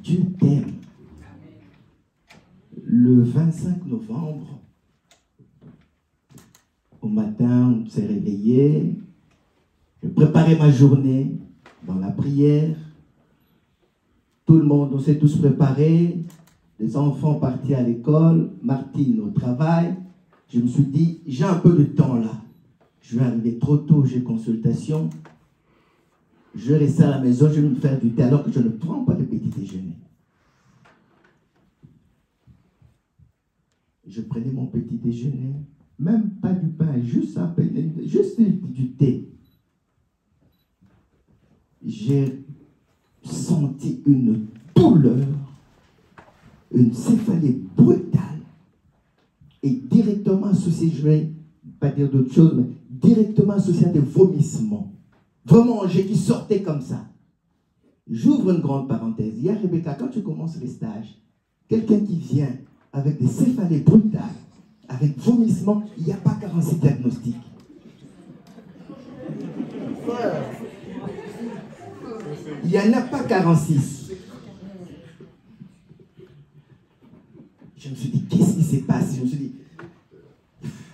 Dieu t'aime. Le 25 novembre, au matin, on s'est réveillé. Je préparais ma journée dans la prière. Tout le monde, on s'est tous préparés. Les enfants partis à l'école, Martine au travail. Je me suis dit, j'ai un peu de temps là. Je vais arriver trop tôt, j'ai consultation. Je vais rester à la maison, je vais me faire du thé alors que je ne prends pas de petit déjeuner. Je prenais mon petit déjeuner, même pas du pain, juste du thé. J'ai senti une douleur, une céphalée brutale et directement associée, je ne vais pas dire d'autre chose, mais directement associée à des vomissements. Vraiment, j'ai qui sortait comme ça. J'ouvre une grande parenthèse. Hier, Rebecca, quand tu commences les stages, quelqu'un qui vient avec des céphalées brutales, avec vomissements, il n'y a pas 46 diagnostics. Il n'y en a pas 46. Je me suis dit, qu'est-ce qui s'est passé? Je me suis dit,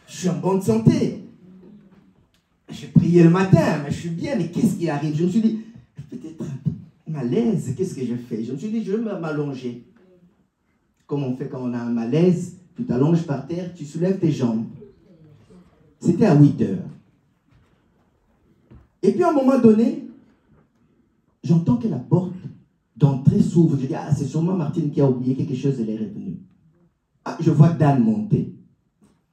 je suis en bonne santé. J'ai prié le matin, mais je suis bien, mais qu'est-ce qui arrive? Je me suis dit, peut-être un malaise, qu'est-ce que je fais? Je me suis dit, je vais m'allonger. Comme on fait quand on a un malaise, tu t'allonges par terre, tu soulèves tes jambes. C'était à 8 heures. Et puis à un moment donné, j'entends que la porte d'entrée s'ouvre. Je dis, ah, c'est sûrement Martine qui a oublié quelque chose, elle est revenue. Ah, je vois Dan monter.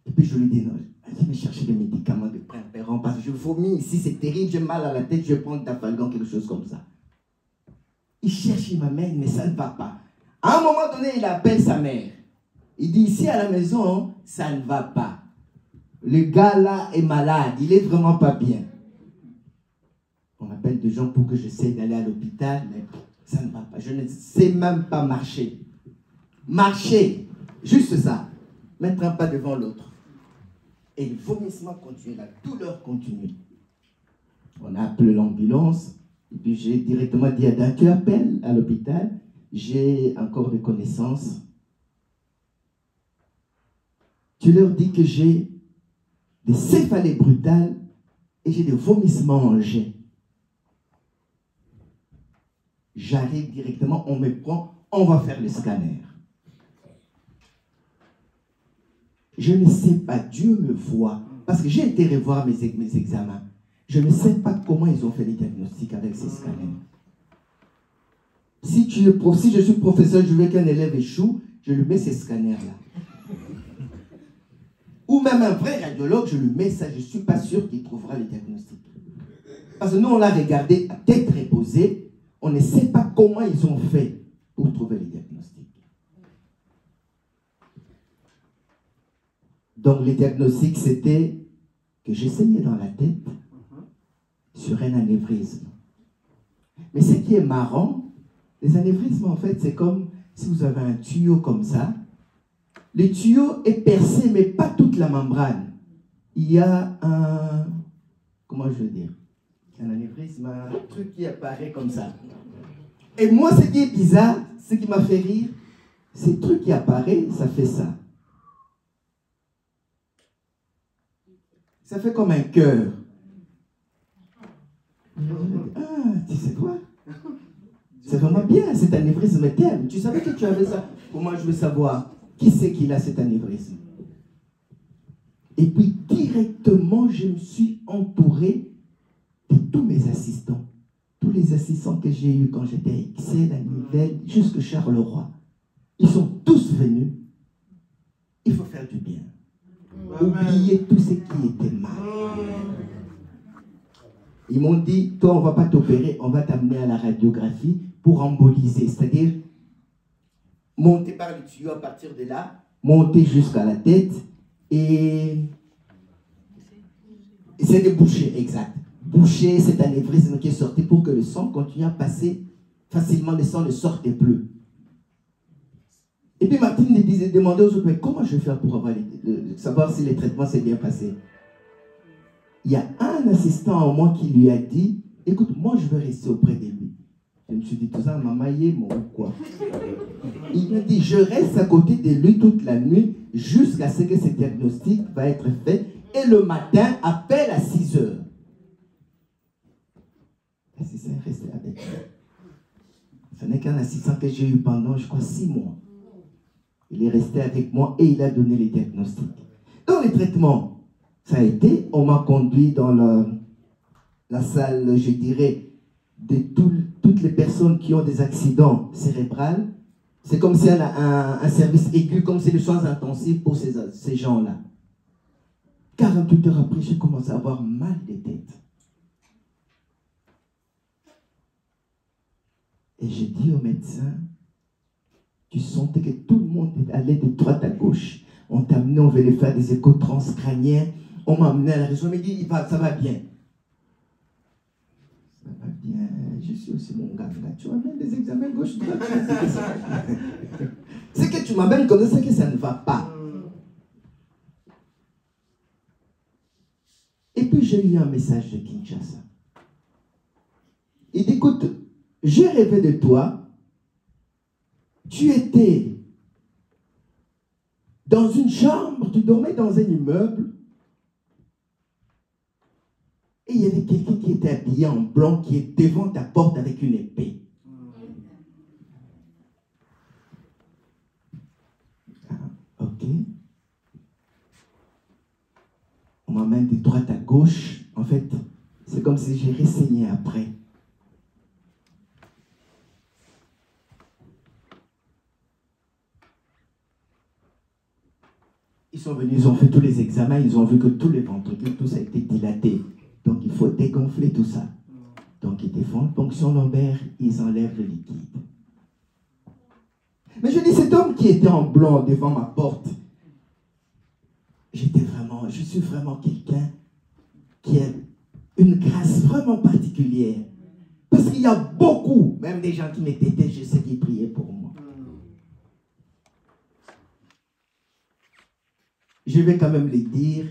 Et puis je lui dis, non, allez me chercher des médicaments de préférence parce que je vomis ici, c'est terrible, j'ai mal à la tête, je vais prendre Tafalgan, quelque chose comme ça. Il cherche, il m'amène, mais ça ne va pas. À un moment donné, il appelle sa mère. Il dit, ici à la maison, ça ne va pas. Le gars là est malade, il est vraiment pas bien. On appelle des gens pour que j'essaie d'aller à l'hôpital, mais ça ne va pas. Je ne sais même pas marcher. Marcher, juste ça. Mettre un pas devant l'autre. Et le vomissement continue, la douleur continue. On a appelé l'ambulance, et puis j'ai directement dit à Dan, tu appelles à l'hôpital, j'ai encore des connaissances. Tu leur dis que j'ai des céphalées brutales et j'ai des vomissements en jet. J'arrive directement, on me prend, on va faire le scanner. Je ne sais pas, Dieu me voit, parce que j'ai été revoir mes examens. Je ne sais pas comment ils ont fait les diagnostics avec ces scanners. Si je suis professeur, je veux qu'un élève échoue, je lui mets ces scanners-là. Ou même un vrai radiologue, je lui mets ça, je ne suis pas sûr qu'il trouvera les diagnostics. Parce que nous, on l'a regardé à tête reposée, on ne sait pas comment ils ont fait pour trouver les diagnostics. Donc, les diagnostics, c'était que j'essayais dans la tête sur un anévrisme. Mais ce qui est marrant, les anévrismes, en fait, c'est comme si vous avez un tuyau comme ça. Le tuyau est percé, mais pas toute la membrane. Il y a un... Comment je veux dire? Un anévrisme, un truc qui apparaît comme ça. Et moi, ce qui est bizarre, ce qui m'a fait rire, ce truc qui apparaît, ça fait ça. Ça fait comme un cœur. Ah, tu sais quoi? C'est vraiment bien, cet anévrisme t'aime. Tu savais que tu avais ça? Comment je veux savoir qui c'est qui a cet anévrisme? Et puis, directement, je me suis entouré de tous mes assistants. Tous les assistants que j'ai eus quand j'étais à Excel, à Nivelles, jusqu'à Charleroi. Ils sont tous venus. Il faut faire du bien. Oublier tout ce qui était mal. Ils m'ont dit, toi, on ne va pas t'opérer, on va t'amener à la radiographie pour emboliser. C'est-à-dire, monter par le tuyau à partir de là, monter jusqu'à la tête et c'est de boucher, exact. Boucher cet anévrisme qui est sorti pour que le sang continue à passer facilement, le sang ne sortait plus. Et puis Martine me demandait aux autres, mais comment je vais faire pour savoir si les traitements s'est bien passé? Il y a un assistant en moi qui lui a dit, écoute, moi je veux rester auprès de lui. Je me suis dit, tout ça, maman, y est mon ou quoi? Il me dit, je reste à côté de lui toute la nuit jusqu'à ce que ce diagnostic va être fait. Et le matin, appelle à 6 heures. L'assistant est resté avec moi. Ce n'est qu'un assistant que j'ai eu pendant, je crois, 6 mois. Il est resté avec moi et il a donné les diagnostics. Dans les traitements, ça a été, on m'a conduit dans la salle, je dirais, de toutes les personnes qui ont des accidents cérébraux. C'est comme si on a un service aigu, comme c'est les soins intensifs pour ces gens-là. 48 heures après, j'ai commencé à avoir mal de tête. Et j'ai dit au médecin, tu sentais que tout le monde allait de droite à gauche. On t'a amené, on voulait faire des échos transcrâniens. On m'a amené à la région, on m'a dit, ça va bien. Ça va bien, je suis aussi mon gars. Tu m'amènes des examens gauche-droite. C'est que tu m'amènes comme ça que ça ne va pas. Et puis j'ai eu un message de Kinshasa. Il dit, écoute, j'ai rêvé de toi. Tu étais dans une chambre, tu dormais dans un immeuble. Et il y avait quelqu'un qui était habillé en blanc qui est devant ta porte avec une épée. Ah, ok. On m'amène de droite à gauche. En fait, c'est comme si j'ai renseigné après. Ils sont venus, ils ont fait tous les examens, ils ont vu que tous les ventricules, tout ça a été dilaté. Donc il faut dégonfler tout ça. Donc ils défendent ponction lombaire, ils enlèvent le liquide. Mais je dis, cet homme qui était en blanc devant ma porte, je suis vraiment quelqu'un qui a une grâce vraiment particulière. Parce qu'il y a beaucoup, même des gens qui m'étaient, je sais qu'ils priaient pour moi. Je vais quand même les dire,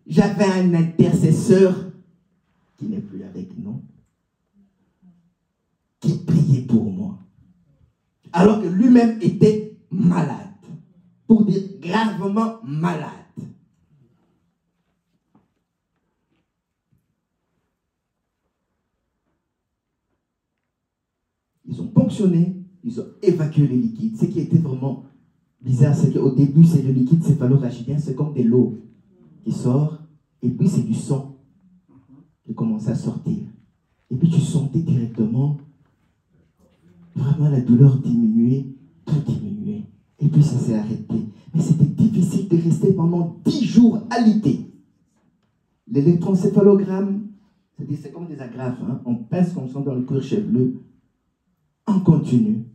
j'avais un intercesseur qui n'est plus avec nous, qui priait pour moi. Alors que lui-même était malade. Pour dire gravement malade. Ils ont ponctionné, ils ont évacué les liquides. Ce qui était vraiment bizarre, c'est qu'au début, c'est le liquide céphalorachidien, c'est comme de l'eau qui sort, et puis c'est du sang qui commence à sortir. Et puis tu sentais directement vraiment la douleur diminuer, tout diminuer. Et puis ça s'est arrêté. Mais c'était difficile de rester pendant 10 jours alité. L'électroencéphalogramme, c'est comme des agrafes, hein? On pince comme ça dans le cuir chevelu, en continu.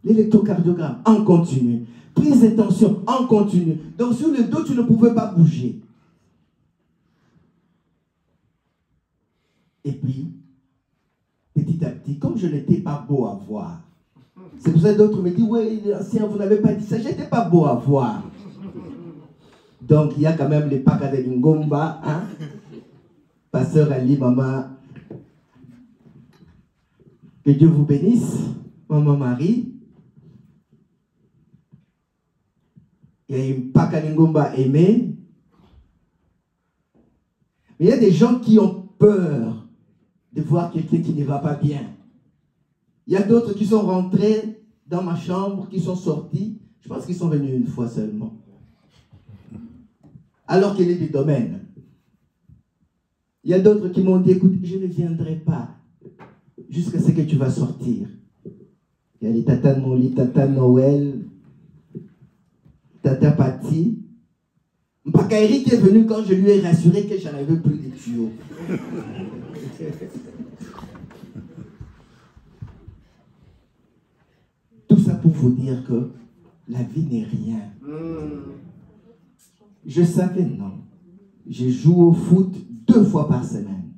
L'électrocardiogramme, en continu. Prise de tension, en continu. Donc sur le dos, tu ne pouvais pas bouger. Et puis, petit à petit, comme je n'étais pas beau à voir, c'est pour ça que d'autres me disent, oui, l'ancien, vous n'avez pas dit ça, j'étais pas beau à voir. Donc, il y a quand même les Paka de Lingomba, hein? Pasteur Ali, maman, que Dieu vous bénisse, maman Marie. Il y a une Paka Lingomba aimée. Mais il y a des gens qui ont peur de voir quelqu'un qui ne va pas bien. Il y a d'autres qui sont rentrés dans ma chambre, qui sont sortis. Je pense qu'ils sont venus une fois seulement. Alors qu'il est du domaine. Il y a d'autres qui m'ont dit, écoute, je ne viendrai pas jusqu'à ce que tu vas sortir. Il y a les Tata Noli, Tata Noël, Tata Patti. Mpaka Eric est venu quand je lui ai rassuré que j'en avais plus de tuyaux. Tout ça pour vous dire que la vie n'est rien. Je savais, non. Je joue au foot 2 fois par semaine.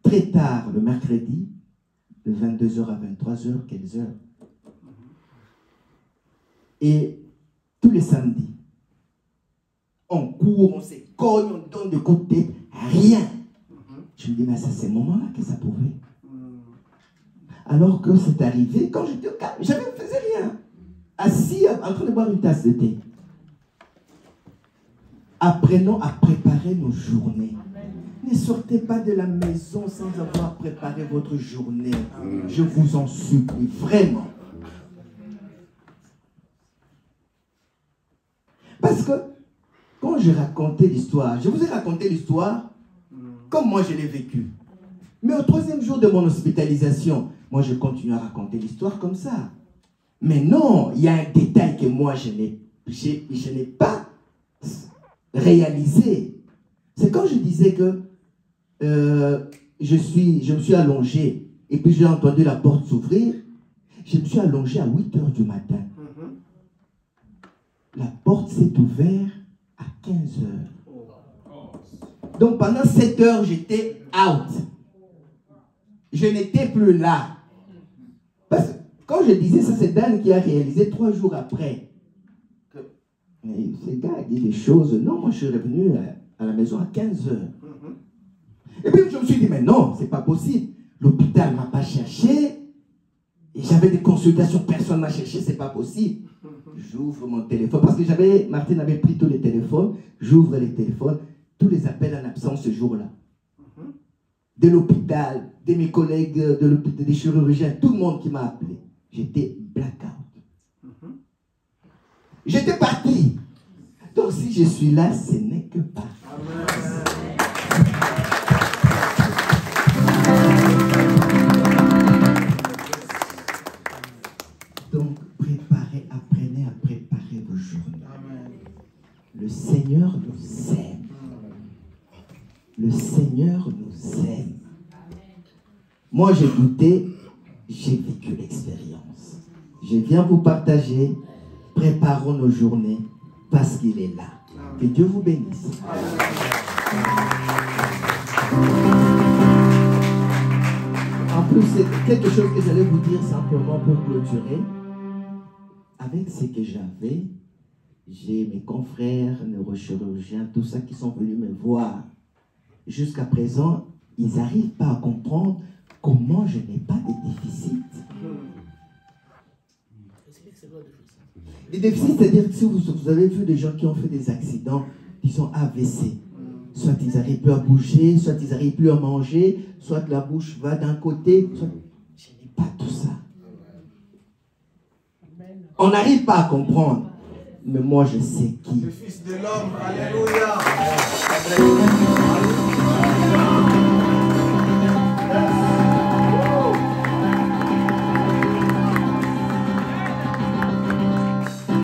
Très tard, le mercredi, de 22h à 23h, quelles heures? Et tous les samedis, on court, on se cogne, on donne des coups de tête, rien. Je me dis, mais c'est à ce moment-là que ça pouvait. Alors que c'est arrivé, quand j'étais au calme, je ne faisais rien. Assis, en train de boire une tasse de thé. Apprenons à préparer nos journées. Ne sortez pas de la maison sans avoir préparé votre journée. Je vous en supplie, vraiment. Parce que, quand je racontais l'histoire, je vous ai raconté l'histoire comme moi je l'ai vécue. Mais au 3e jour de mon hospitalisation, moi je continue à raconter l'histoire comme ça. Mais non, il y a un détail que moi je n'ai pas réalisé. C'est quand je disais que je me suis allongé et puis j'ai entendu la porte s'ouvrir. Je me suis allongé à 8 h du matin. La porte s'est ouverte à 15 h. Donc pendant 7 heures, j'étais out. Je n'étais plus là. Parce que quand je disais ça, c'est Dan qui a réalisé 3 jours après. Que ce gars a dit des choses. Non, moi je suis revenu à la maison à 15 h. Et puis je me suis dit, mais non, c'est pas possible. L'hôpital ne m'a pas cherché. Et j'avais des consultations, personne ne m'a cherché, c'est pas possible. J'ouvre mon téléphone, parce que Martine avait pris tous les téléphones. J'ouvre les téléphones, tous les appels en absence ce jour-là. De l'hôpital, de mes collègues de l'hôpital, des chirurgiens, tout le monde qui m'a appelé. J'étais blackout. J'étais parti. Donc si je suis là, ce n'est que pas. Donc apprenez à préparer vos journées. Le Seigneur nous aime. Le Seigneur nous aime. Moi, j'ai douté, j'ai vécu l'expérience. Je viens vous partager. Préparons nos journées parce qu'il est là. Que Dieu vous bénisse. En plus, c'est quelque chose que j'allais vous dire simplement pour clôturer. Avec ce que j'avais, j'ai mes confrères, neurochirurgiens, tout ça qui sont venus me voir. Jusqu'à présent, ils n'arrivent pas à comprendre comment je n'ai pas de déficit. Les déficits, c'est-à-dire que si vous avez vu des gens qui ont fait des accidents, disons AVC, soit ils n'arrivent plus à bouger, soit ils n'arrivent plus à manger, soit la bouche va d'un côté, soit... Je n'ai pas tout ça. On n'arrive pas à comprendre. Mais moi, je sais qui. Le Fils de l'homme, alléluia.